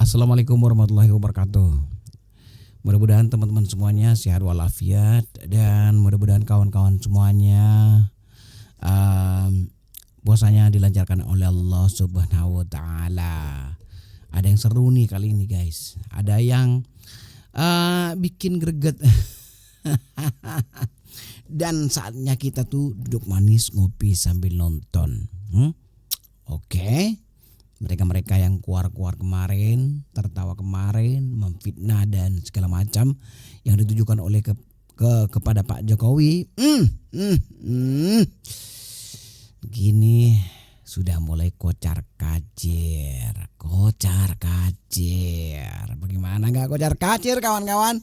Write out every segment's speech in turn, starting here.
Assalamualaikum warahmatullahi wabarakatuh. Mudah-mudahan teman-teman semuanya sehat walafiat dan mudah-mudahan kawan-kawan semuanya puasanya dilancarkan oleh Allah Subhanahu wa taala. Ada yang seru nih kali ini guys. Ada yang bikin greget. Dan saatnya kita tuh duduk manis ngopi sambil nonton. Oke. Mereka-mereka yang keluar-keluar kemarin, tertawa kemarin, memfitnah dan segala macam yang ditujukan oleh kepada Pak Jokowi. Gini sudah mulai kocar kacir. Bagaimana nggak kocar kacir kawan-kawan?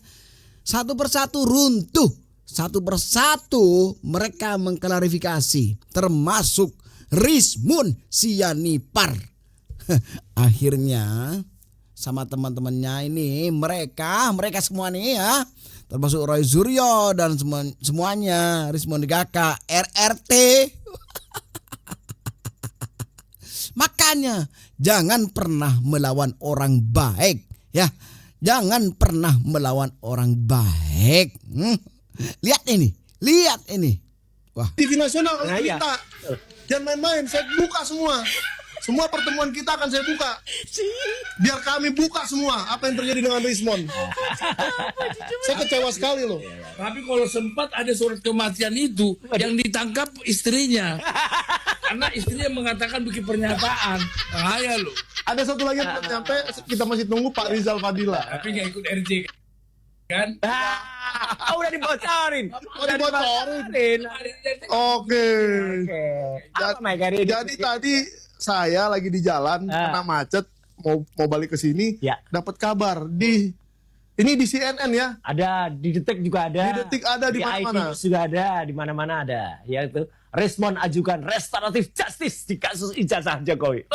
Satu persatu runtuh. Satu persatu mereka mengklarifikasi, termasuk Rizmun Sianipar. Akhirnya sama teman-temannya ini mereka semua nih ya, termasuk Roy Suryo dan semuanya Rizmun Gaka RRT. Makanya jangan pernah melawan orang baik ya. Jangan pernah melawan orang baik. Lihat ini. Wah. TV nasional kita. Jangan main-main, saya buka semua. Semua pertemuan kita akan saya buka. Biar kami buka semua apa yang terjadi dengan Rizmon. Saya kecewa sekali loh. Tapi kalau sempat ada surat kematian itu yang ditangkap istrinya. Karena istrinya mengatakan bikin pernyataan. Bahaya loh. Ada satu lagi yang nyampe, kita masih tunggu Pak Rizal Fadila. Tapi nggak ikut RJ kan? Udah dibocorin. Oke. Jadi tadi saya lagi di jalan kena macet mau balik ke sini, dapat kabar di CNN ya. Ada di Detik juga ada. Di Detik ada di mana-mana. Juga ada di mana-mana ada. Yaitu Rizmon ajukan restoratif justice di kasus ijazah Jokowi.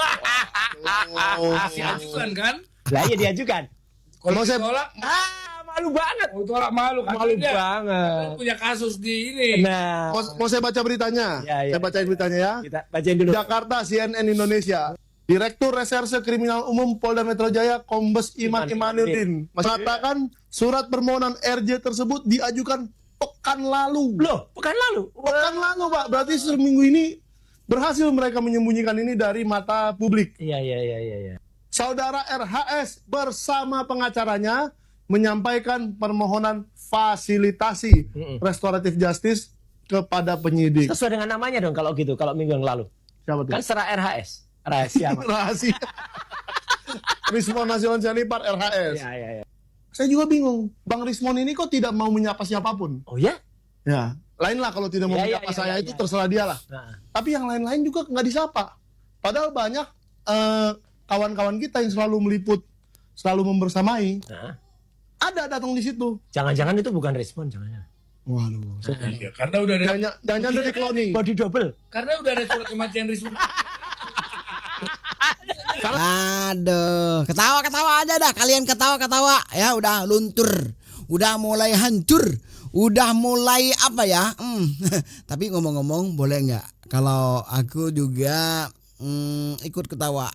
Diajukan kan? Lah iya diajukan. Kalau saya tolak, malu banget. Tolak malu banget. Punya kasus di ini. Nah, mau saya baca beritanya. Ya. Saya bacain beritanya ya. Kita bacain dulu. Jakarta, CNN Indonesia. Direktur Reserse Kriminal Umum Polda Metro Jaya Kombes Iman Imanuddin mengatakan surat permohonan RJ tersebut diajukan pekan lalu. Loh, pekan lalu, Pak. Berarti seminggu ini berhasil mereka menyembunyikan ini dari mata publik. Iya. Saudara RHS bersama pengacaranya menyampaikan permohonan fasilitasi restoratif justice kepada penyidik. Sesuai dengan namanya dong kalau gitu, kalau minggu yang lalu. Siapa tuh? Kan secara RHS. Rahasia. Rahasia. Rizmon Nasional Sianipar RHS. Iya. Saya juga bingung. Bang Rizmon ini kok tidak mau menyapa siapapun? Oh ya? Ya. Lain lah kalau tidak mau menyapa saya itu terserah dia lah. Nah. Tapi yang lain-lain juga nggak disapa. Padahal banyak kawan-kawan kita yang selalu meliput, selalu membersamai. Nah. Ada datang di situ. Jangan-jangan itu bukan Rizmon, jangan-jangan. Waduh. Ya, karena udah ada Jangan dari cloning. Body double. Karena udah ada surat kematian Rizwan. Aduh, ketawa aja dah. Kalian ketawa ya, udah luntur, udah mulai hancur, udah mulai apa ya? Tapi ngomong-ngomong, boleh nggak kalau aku juga ikut ketawa?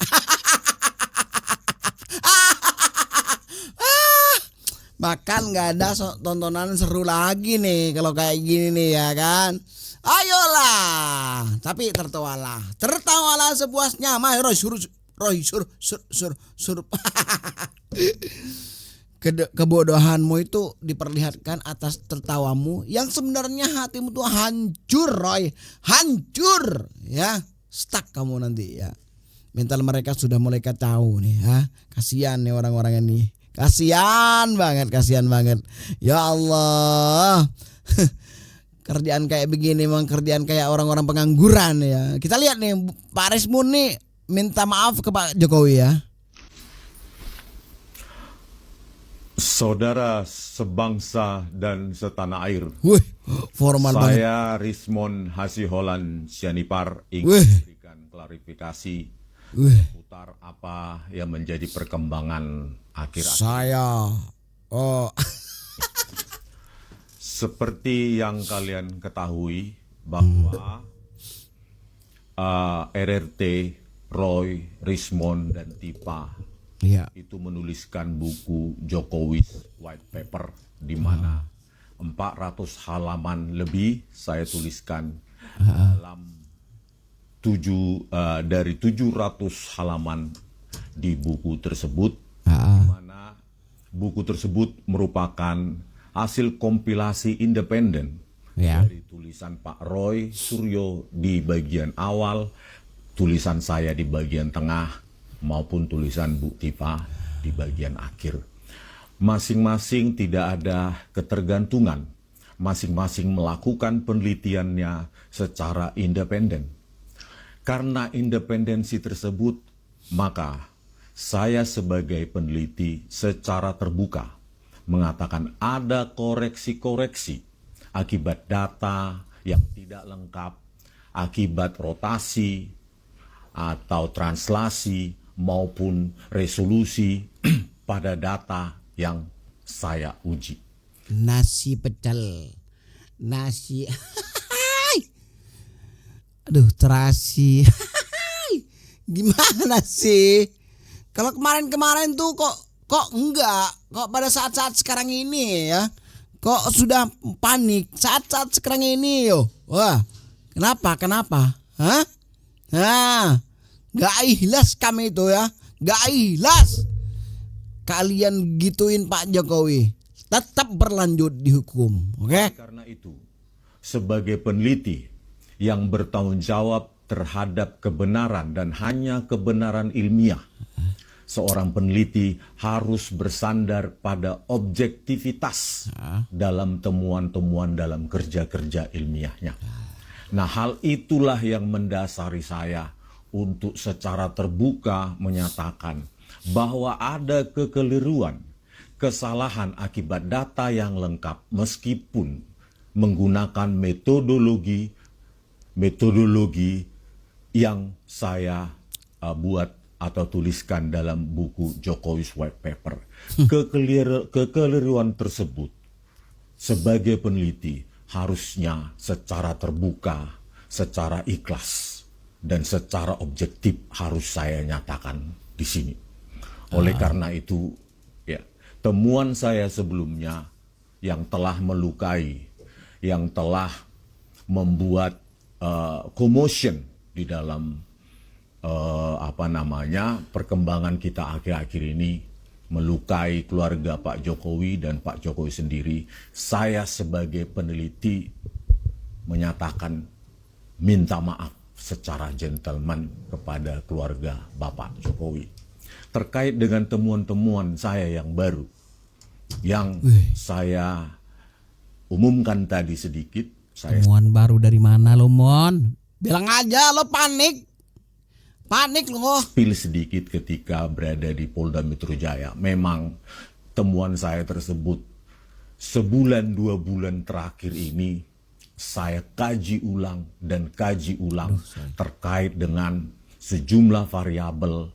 Bahkan nggak ada tontonan seru lagi nih kalau kayak gini nih ya kan. Ayolah, tapi tertawalah sepuasnya. Roy sur. Kebodohanmu itu diperlihatkan atas tertawamu yang sebenarnya hatimu tuh hancur, Roy. Hancur ya. Stuck kamu nanti ya. Mental mereka sudah mulai kacau nih ya. Kasihan nih orang-orang ini. Kasihan banget. Ya Allah. Kerjaan kayak begini memang kerjaan kayak orang-orang pengangguran ya. Kita lihat nih Pak Rizmun nih minta maaf ke Pak Jokowi ya. Saudara sebangsa dan setanah air. Wih, formal banget. Saya Rizmon Hasiholan Sianipar ingin memberikan klarifikasi seputar apa yang menjadi perkembangan akhir-akhir. Saya Seperti yang kalian ketahui bahwa RRT, Roy, Rizmon, dan Tipa Iya. itu menuliskan buku Jokowi's White Paper di mana 400 halaman lebih saya tuliskan dalam dari 700 halaman di buku tersebut, di mana buku tersebut merupakan hasil kompilasi independen dari tulisan Pak Roy Suryo di bagian awal, tulisan saya di bagian tengah, maupun tulisan Bu Tifa di bagian akhir. Masing-masing tidak ada ketergantungan, masing-masing melakukan penelitiannya secara independen. Karena independensi tersebut, maka saya sebagai peneliti secara terbuka mengatakan ada koreksi-koreksi akibat data yang tidak lengkap, akibat rotasi atau translasi maupun resolusi pada data yang saya uji. Nasi pecel, nasi, aduh terasi, gimana sih? Kalau kemarin-kemarin tuh kok enggak, kok pada saat-saat sekarang ini ya, kok sudah panik saat-saat sekarang ini yo. Wah, kenapa? Hah? Nah, gak ikhlas kami itu ya, gak ikhlas. Kalian gituin Pak Jokowi, tetap berlanjut dihukum, oke? Karena itu, sebagai peneliti yang bertanggung jawab terhadap kebenaran dan hanya kebenaran ilmiah, seorang peneliti harus bersandar pada objektivitas dalam temuan-temuan dalam kerja-kerja ilmiahnya. Nah, hal itulah yang mendasari saya untuk secara terbuka menyatakan bahwa ada kekeliruan, kesalahan akibat data yang lengkap meskipun menggunakan metodologi yang saya buat atau tuliskan dalam buku Jokowi's White Paper. Kekeliruan tersebut sebagai peneliti harusnya secara terbuka, secara ikhlas, dan secara objektif harus saya nyatakan di sini. Oleh karena itu, ya, temuan saya sebelumnya yang telah melukai, yang telah membuat commotion di dalam perkembangan kita akhir-akhir ini, melukai keluarga Pak Jokowi dan Pak Jokowi sendiri, saya sebagai peneliti menyatakan minta maaf secara gentleman kepada keluarga Bapak Jokowi terkait dengan temuan-temuan saya yang baru yang saya umumkan tadi sedikit. Temuan baru dari mana lo, Mon? Bilang aja lo panik lo. Pilih sedikit ketika berada di Polda Metro Jaya. Memang temuan saya tersebut sebulan 2 bulan terakhir ini saya kaji ulang terkait dengan sejumlah variabel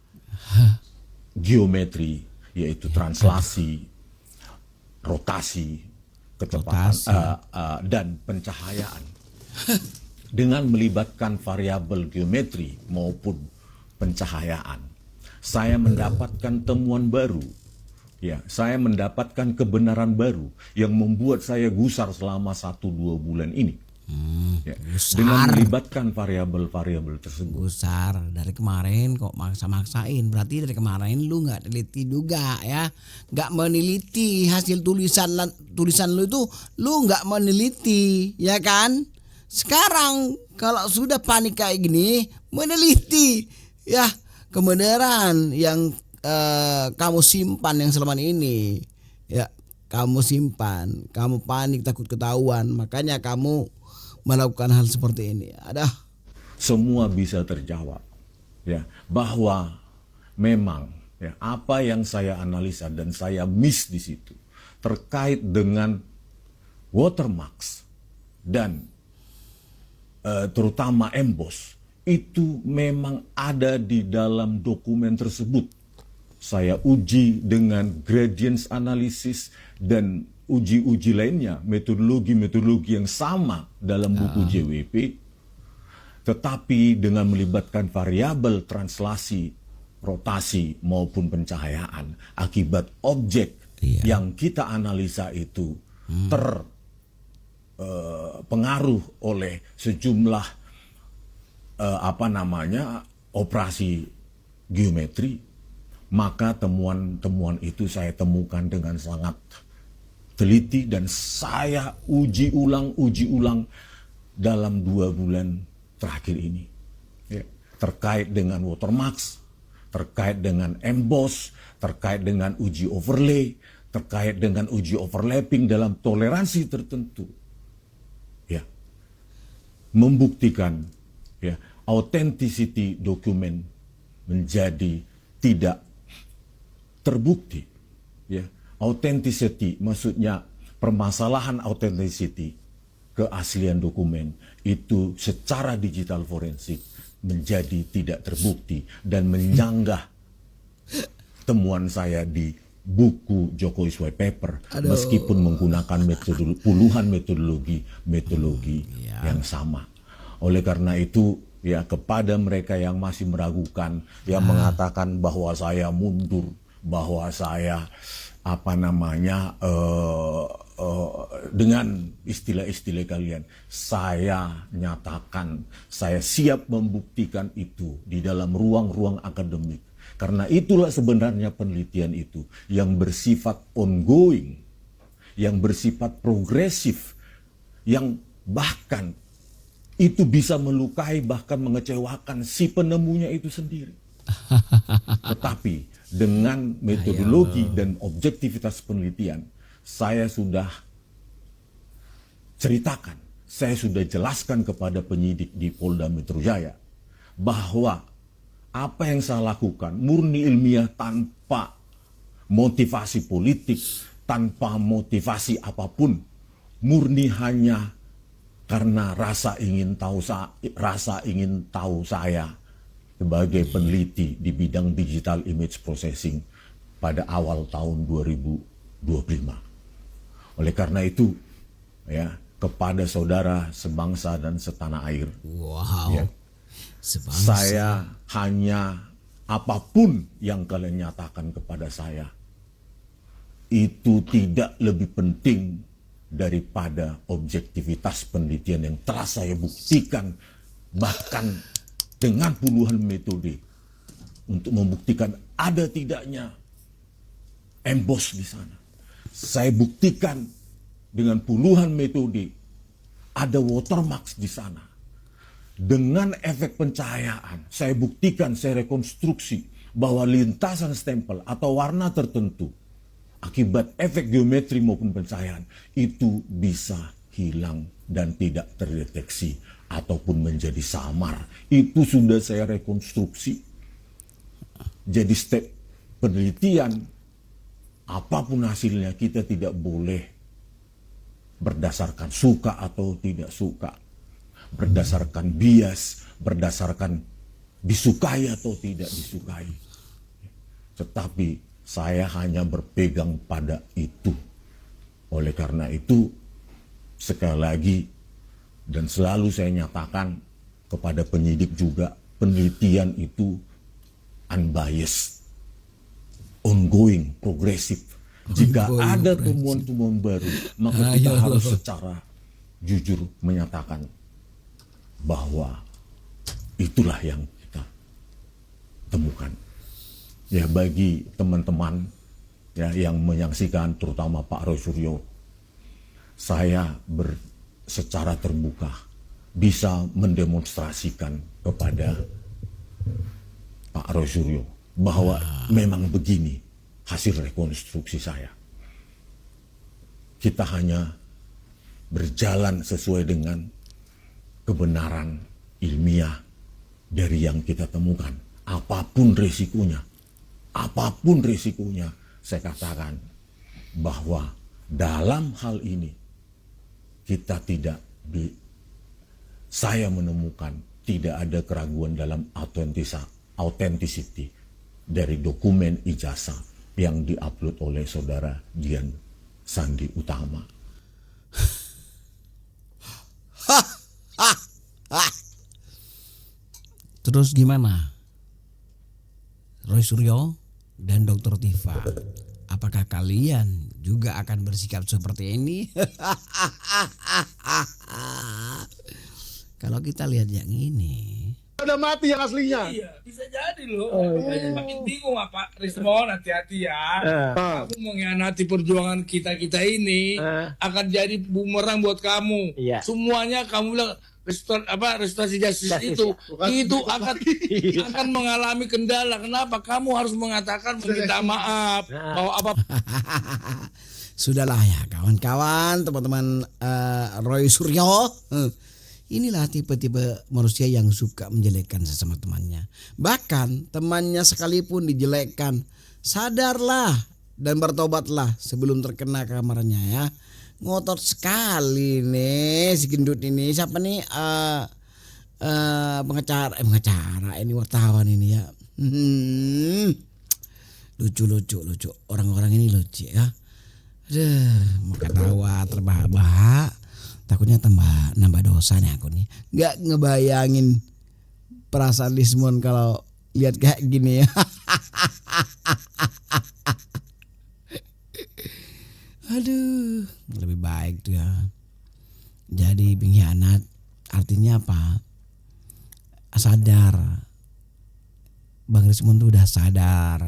geometri, yaitu translasi, rotasi, kecepatan dan pencahayaan. Dengan melibatkan variabel geometri maupun pencahayaan, saya mendapatkan temuan baru. Ya, saya mendapatkan kebenaran baru yang membuat saya gusar selama 1-2 bulan ini. Ya, dengan melibatkan variabel-variabel tersebut. Gusar dari kemarin kok maksa-maksain. Berarti dari kemarin lu nggak teliti juga ya, nggak meneliti hasil tulisan lu itu, lu nggak meneliti ya kan? Sekarang kalau sudah panik kayak gini, meneliti ya kebenaran yang kamu simpan yang selama ini ya, kamu simpan, kamu panik takut ketahuan, makanya kamu melakukan hal seperti ini. Semua bisa terjawab ya, bahwa memang ya, apa yang saya analisa dan saya miss di situ terkait dengan watermarks dan terutama emboss itu memang ada di dalam dokumen tersebut. Saya uji dengan gradients analysis dan uji-uji lainnya, metodologi-metodologi yang sama dalam buku JWP, tetapi dengan melibatkan variabel translasi rotasi maupun pencahayaan akibat objek yang kita analisa itu terpengaruh oleh sejumlah operasi geometri, maka temuan-temuan itu saya temukan dengan sangat teliti dan saya uji ulang dalam 2 bulan terakhir ini. Ya, terkait dengan watermarks, terkait dengan emboss, terkait dengan uji overlay, terkait dengan uji overlapping dalam toleransi tertentu. Ya. Membuktikan ya, authenticity dokumen menjadi tidak terbukti. Ya. Authenticity maksudnya permasalahan authenticity, keaslian dokumen itu secara digital forensik menjadi tidak terbukti dan menyanggah temuan saya di buku Jokowi's White Paper. Meskipun menggunakan puluhan metodologi yang sama. Oleh karena itu ya, kepada mereka yang masih meragukan, yang mengatakan bahwa saya mundur, bahwa saya dengan istilah-istilah kalian, saya nyatakan saya siap membuktikan itu di dalam ruang-ruang akademik. Karena itulah sebenarnya penelitian itu yang bersifat ongoing, yang bersifat progresif, yang bahkan itu bisa melukai, bahkan mengecewakan si penemunya itu sendiri. Tetapi dengan metodologi dan objektivitas penelitian, saya sudah ceritakan, saya sudah jelaskan kepada penyidik di Polda Metro Jaya bahwa apa yang saya lakukan murni ilmiah, tanpa motivasi politik, tanpa motivasi apapun, murni hanya karena rasa ingin tahu saya sebagai peneliti di bidang digital image processing pada awal tahun 2025. Oleh karena itu, ya, kepada saudara sebangsa dan setanah air, ya, saya hanya apapun yang kalian nyatakan kepada saya itu tidak lebih penting daripada objektivitas penelitian yang telah saya buktikan, bahkan dengan puluhan metode untuk membuktikan ada tidaknya emboss di sana. Saya buktikan dengan puluhan metode ada watermarks di sana. Dengan efek pencahayaan, saya buktikan, saya rekonstruksi bahwa lintasan stempel atau warna tertentu akibat efek geometri maupun pencahayaan itu bisa hilang dan tidak terdeteksi ataupun menjadi samar. Itu sudah saya rekonstruksi. Jadi step penelitian, apapun hasilnya, kita tidak boleh berdasarkan suka atau tidak suka, berdasarkan bias, berdasarkan disukai atau tidak disukai. Tetapi saya hanya berpegang pada itu. Oleh karena itu, sekali lagi, dan selalu saya nyatakan kepada penyidik juga, penelitian itu unbiased, ongoing, progresif. Jika ada temuan-temuan baru, maka kita harus secara jujur menyatakan bahwa itulah yang kita temukan. Ya, bagi teman-teman ya yang menyaksikan, terutama Pak Roy Suryo, saya secara terbuka bisa mendemonstrasikan kepada Pak Roy Suryo bahwa memang begini hasil rekonstruksi saya. Kita hanya berjalan sesuai dengan kebenaran ilmiah dari yang kita temukan. Apapun risikonya, saya katakan bahwa dalam hal ini saya menemukan tidak ada keraguan dalam authenticity dari dokumen ijazah yang diupload oleh saudara Dian Sandi Utama. Terus gimana, Roy Suryo dan Dr. Tifa, apakah kalian juga akan bersikap seperti ini? Kalau kita lihat yang ini, Udah mati yang aslinya. Iya, bisa jadi loh. Makin bingung apa Rismon, hati-hati ya. Kamu mengkhianati perjuangan kita ini akan jadi bumerang buat kamu. Iya. Semuanya kamu bilang restorasi justice itu akan mengalami kendala. Kenapa? Kamu harus mengatakan meminta maaf bahwa apa sudahlah ya kawan-kawan, teman-teman Roy Suryo. Inilah tipe-tipe manusia yang suka menjelekkan sesama temannya. Bahkan temannya sekalipun dijelekkan, sadarlah dan bertobatlah sebelum terkena kamarnya ya. Ngotot sekali nih si gendut ini. Siapa nih pengacara ini, wartawan ini ya. Lucu. Orang-orang ini lucu ya. Aduh, mau ketawa terbahak-bahak. Takutnya nambah dosa nih aku nih. Gak ngebayangin perasaan Lismon kalau lihat kayak gini ya. Aduh, lebih baik tuh ya. Jadi pengkhianat artinya apa? Sadar. Bang Lismon tuh udah sadar.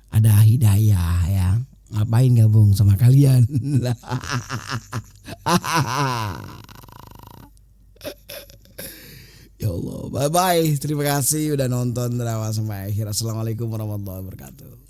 Ada hidayah ya. Ngapain gabung sama kalian? Ya Allah, bye bye. Terima kasih udah nonton drama sampai akhir. Assalamualaikum warahmatullahi wabarakatuh.